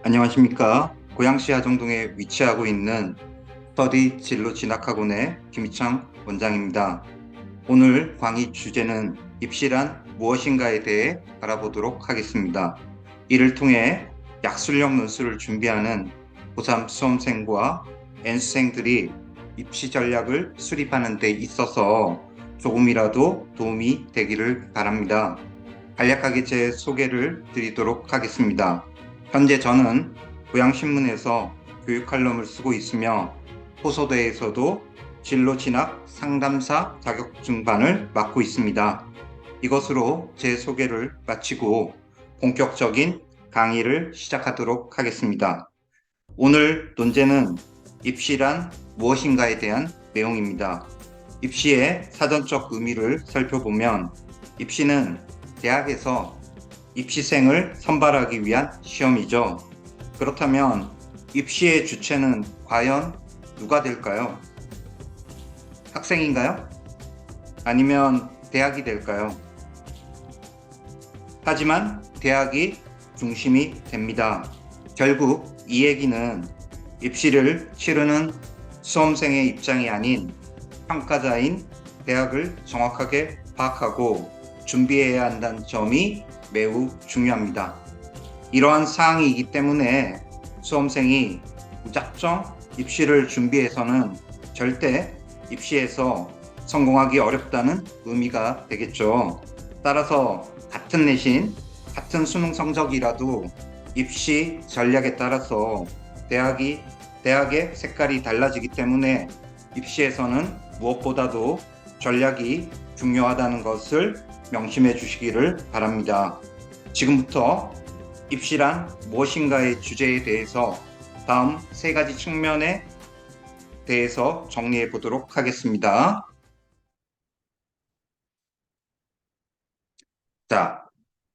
안녕하십니까. 고양시 하정동에 위치하고 있는 스터디 진로 진학학원의 김희창 원장입니다. 오늘 강의 주제는 입시란 무엇인가에 대해 알아보도록 하겠습니다. 이를 통해 약술형 논술을 준비하는 고3 수험생과 N수생들이 입시 전략을 수립하는 데 있어서 조금이라도 도움이 되기를 바랍니다. 간략하게 제 소개를 드리도록 하겠습니다. 현재 저는 고양신문에서 교육 칼럼을 쓰고 있으며 호소대에서도 진로 진학 상담사 자격증반을 맡고 있습니다. 이것으로 제 소개를 마치고 본격적인 강의를 시작하도록 하겠습니다. 오늘 논제는 입시란 무엇인가에 대한 내용입니다. 입시의 사전적 의미를 살펴보면 입시는 대학에서 입시생을 선발하기 위한 시험이죠. 그렇다면 입시의 주체는 과연 누가 될까요? 학생인가요? 아니면 대학이 될까요? 하지만 대학이 중심이 됩니다. 결국 이 얘기는 입시를 치르는 수험생의 입장이 아닌 평가자인 대학을 정확하게 파악하고 준비해야 한다는 점이 매우 중요합니다. 이러한 사항이기 때문에 수험생이 무작정 입시를 준비해서는 절대 입시에서 성공하기 어렵다는 의미가 되겠죠. 따라서 같은 내신, 같은 수능 성적이라도 입시 전략에 따라서 대학의 색깔이 달라지기 때문에 입시에서는 무엇보다도 전략이 중요하다는 것을 명심해 주시기를 바랍니다. 지금부터 입시란 무엇인가의 주제에 대해서 다음 세 가지 측면에 대해서 정리해 보도록 하겠습니다. 자,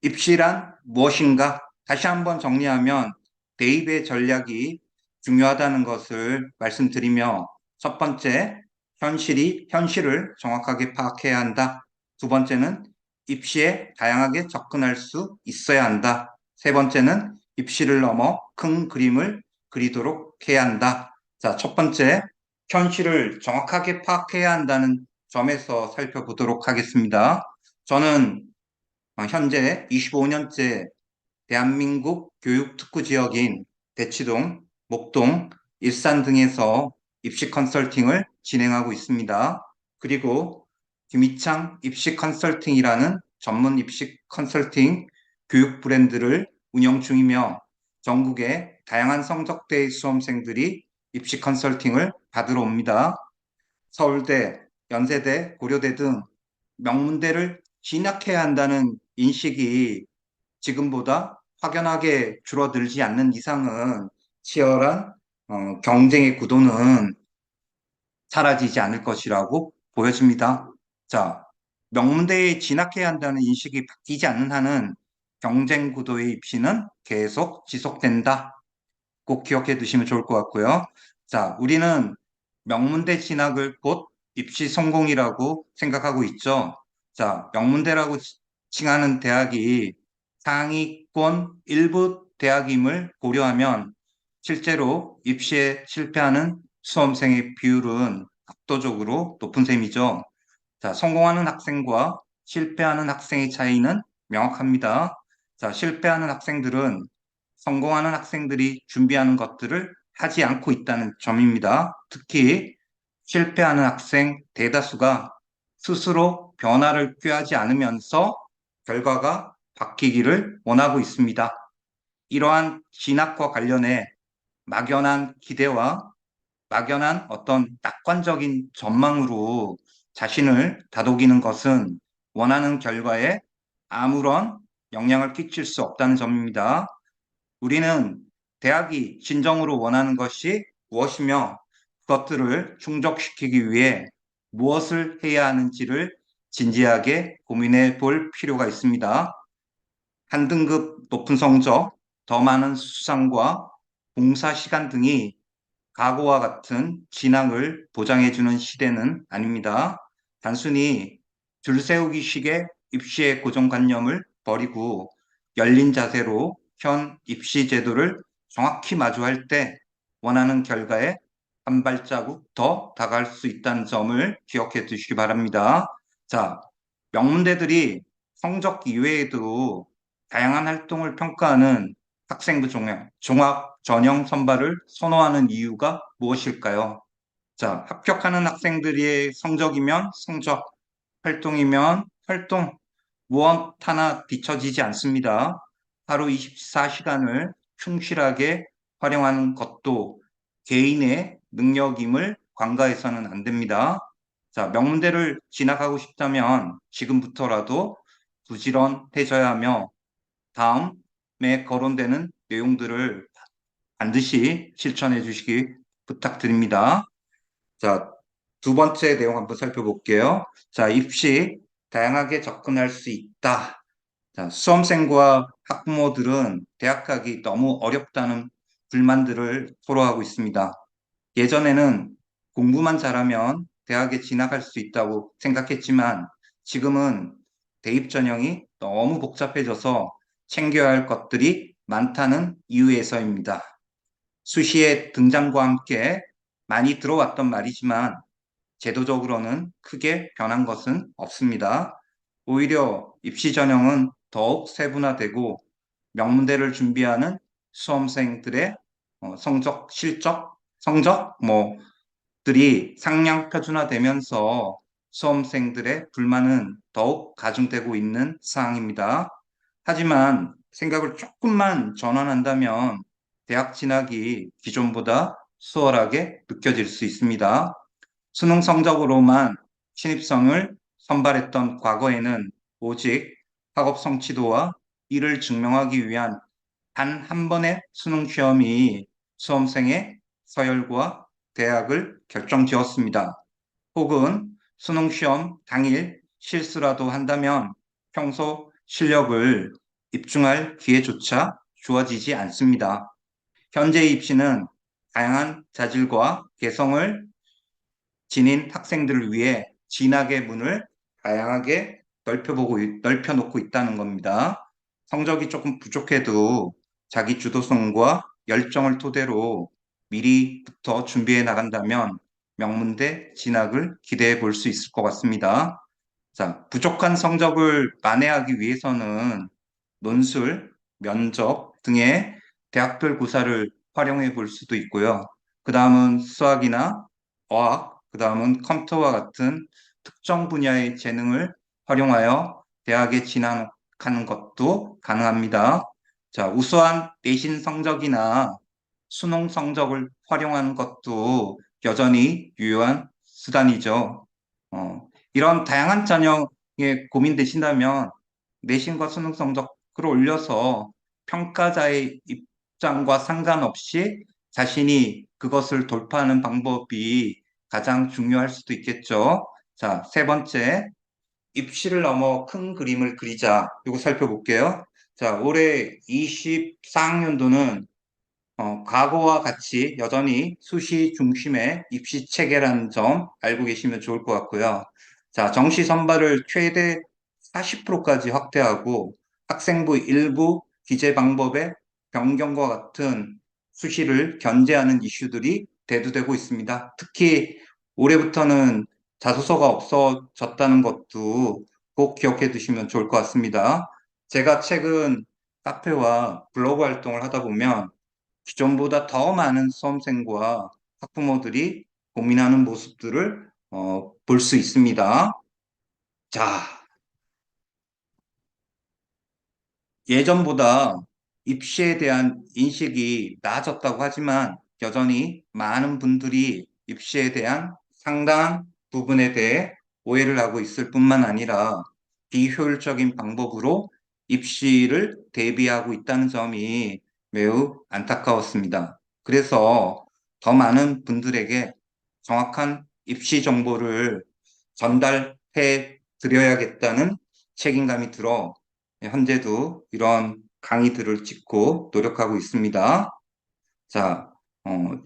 입시란 무엇인가? 다시 한번 정리하면 대입의 전략이 중요하다는 것을 말씀드리며 첫 번째, 현실을 정확하게 파악해야 한다. 두 번째는 입시에 다양하게 접근할 수 있어야 한다. 세 번째는 입시를 넘어 큰 그림을 그리도록 해야 한다. 자, 첫 번째, 현실을 정확하게 파악해야 한다는 점에서 살펴보도록 하겠습니다. 저는 현재 25년째 대한민국 교육 특구 지역인 대치동, 목동, 일산 등에서 입시 컨설팅을 진행하고 있습니다. 그리고 김희창 입시 컨설팅이라는 전문 입시 컨설팅 교육 브랜드를 운영 중이며 전국의 다양한 성적대의 수험생들이 입시 컨설팅을 받으러 옵니다. 서울대, 연세대, 고려대 등 명문대를 진학해야 한다는 인식이 지금보다 확연하게 줄어들지 않는 이상은 치열한 경쟁의 구도는 사라지지 않을 것이라고 보여집니다. 자, 명문대에 진학해야 한다는 인식이 바뀌지 않는 한은 경쟁 구도의 입시는 계속 지속된다. 꼭 기억해 두시면 좋을 것 같고요. 자, 우리는 명문대 진학을 곧 입시 성공이라고 생각하고 있죠. 자, 명문대라고 칭하는 대학이 상위권 일부 대학임을 고려하면 실제로 입시에 실패하는 수험생의 비율은 압도적으로 높은 셈이죠. 자, 성공하는 학생과 실패하는 학생의 차이는 명확합니다. 자, 실패하는 학생들은 성공하는 학생들이 준비하는 것들을 하지 않고 있다는 점입니다. 특히 실패하는 학생 대다수가 스스로 변화를 꾀하지 않으면서 결과가 바뀌기를 원하고 있습니다. 이러한 진학과 관련해 막연한 기대와 막연한 어떤 낙관적인 전망으로 자신을 다독이는 것은 원하는 결과에 아무런 영향을 끼칠 수 없다는 점입니다. 우리는 대학이 진정으로 원하는 것이 무엇이며 그것들을 충족시키기 위해 무엇을 해야 하는지를 진지하게 고민해 볼 필요가 있습니다. 한 등급 높은 성적, 더 많은 수상과 봉사 시간 등이 과거와 같은 진학을 보장해주는 시대는 아닙니다. 단순히 줄 세우기식의 입시의 고정관념을 버리고 열린 자세로 현 입시 제도를 정확히 마주할 때 원하는 결과에 한 발자국 더 다가갈 수 있다는 점을 기억해 두시기 바랍니다. 자, 명문대들이 성적 이외에도 다양한 활동을 평가하는 학생부 종합 전형 선발을 선호하는 이유가 무엇일까요? 자, 합격하는 학생들의 성적이면 성적, 활동이면 활동, 무엇 하나 뒤처지지 않습니다. 하루 24시간을 충실하게 활용하는 것도 개인의 능력임을 관가해서는 안 됩니다. 자, 명문대를 진학하고 싶다면 지금부터라도 부지런해져야 하며 다음에 거론되는 내용들을 반드시 실천해 주시기 부탁드립니다. 자, 두 번째 내용 한번 살펴볼게요. 자, 입시 다양하게 접근할 수 있다. 자, 수험생과 학부모들은 대학 가기 너무 어렵다는 불만들을 토로하고 있습니다. 예전에는 공부만 잘하면 대학에 진학할 수 있다고 생각했지만 지금은 대입 전형이 너무 복잡해져서 챙겨야 할 것들이 많다는 이유에서입니다. 수시의 등장과 함께 많이 들어왔던 말이지만 제도적으로는 크게 변한 것은 없습니다. 오히려 입시 전형은 더욱 세분화되고 명문대를 준비하는 수험생들의 성적, 실적, 성적 들이 상향 표준화되면서 수험생들의 불만은 더욱 가중되고 있는 상황입니다. 하지만 생각을 조금만 전환한다면 대학 진학이 기존보다 수월하게 느껴질 수 있습니다. 수능 성적으로만 신입생을 선발했던 과거에는 오직 학업 성취도와 이를 증명하기 위한 단 한 번의 수능 시험이 수험생의 서열과 대학을 결정지었습니다. 혹은 수능 시험 당일 실수라도 한다면 평소 실력을 입증할 기회조차 주어지지 않습니다. 현재 입시는 다양한 자질과 개성을 지닌 학생들을 위해 진학의 문을 다양하게 넓혀놓고 있다는 겁니다. 성적이 조금 부족해도 자기 주도성과 열정을 토대로 미리부터 준비해 나간다면 명문대 진학을 기대해 볼 수 있을 것 같습니다. 자, 부족한 성적을 만회하기 위해서는 논술, 면접 등의 대학별 고사를 활용해 볼 수도 있고요. 그 다음은 수학이나 어학, 그 다음은 컴퓨터와 같은 특정 분야의 재능을 활용하여 대학에 진학하는 것도 가능합니다. 자, 우수한 내신 성적이나 수능 성적을 활용하는 것도 여전히 유효한 수단이죠. 이런 다양한 전형에 고민되신다면 내신과 수능 성적 끌어올려서 평가자의 입장과 상관없이 자신이 그것을 돌파하는 방법이 가장 중요할 수도 있겠죠. 자, 세 번째, 입시를 넘어 큰 그림을 그리자. 이거 살펴볼게요. 자, 올해 24학년도는 과거와 같이 여전히 수시 중심의 입시 체계라는 점 알고 계시면 좋을 것 같고요. 자, 정시 선발을 최대 40%까지 확대하고 학생부 일부 기재 방법의 변경과 같은 수시를 견제하는 이슈들이 대두되고 있습니다. 특히 올해부터는 자소서가 없어졌다는 것도 꼭 기억해 두시면 좋을 것 같습니다. 제가 최근 카페와 블로그 활동을 하다 보면 기존보다 더 많은 수험생과 학부모들이 고민하는 모습들을 볼 수 있습니다. 자, 예전보다 입시에 대한 인식이 나아졌다고 하지만 여전히 많은 분들이 입시에 대한 상당한 부분에 대해 오해를 하고 있을 뿐만 아니라 비효율적인 방법으로 입시를 대비하고 있다는 점이 매우 안타까웠습니다. 그래서 더 많은 분들에게 정확한 입시 정보를 전달해 드려야겠다는 책임감이 들어 현재도 이런 강의들을 찍고 노력하고 있습니다. 자,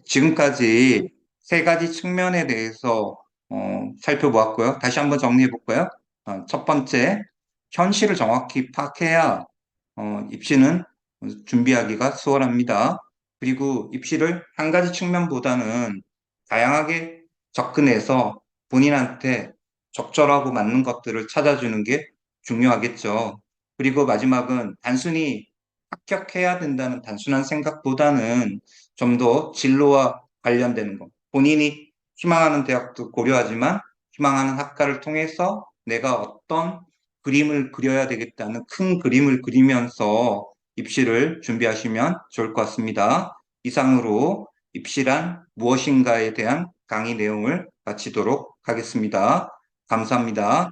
지금까지 세 가지 측면에 대해서 살펴보았고요. 다시 한번 정리해 볼까요? 첫 번째, 현실을 정확히 파악해야 입시는 준비하기가 수월합니다. 그리고 입시를 한 가지 측면보다는 다양하게 접근해서 본인한테 적절하고 맞는 것들을 찾아주는 게 중요하겠죠. 그리고 마지막은 단순히 합격해야 된다는 단순한 생각보다는 좀 더 진로와 관련되는 것. 본인이 희망하는 대학도 고려하지만 희망하는 학과를 통해서 내가 어떤 그림을 그려야 되겠다는 큰 그림을 그리면서 입시를 준비하시면 좋을 것 같습니다. 이상으로 입시란 무엇인가에 대한 강의 내용을 마치도록 하겠습니다. 감사합니다.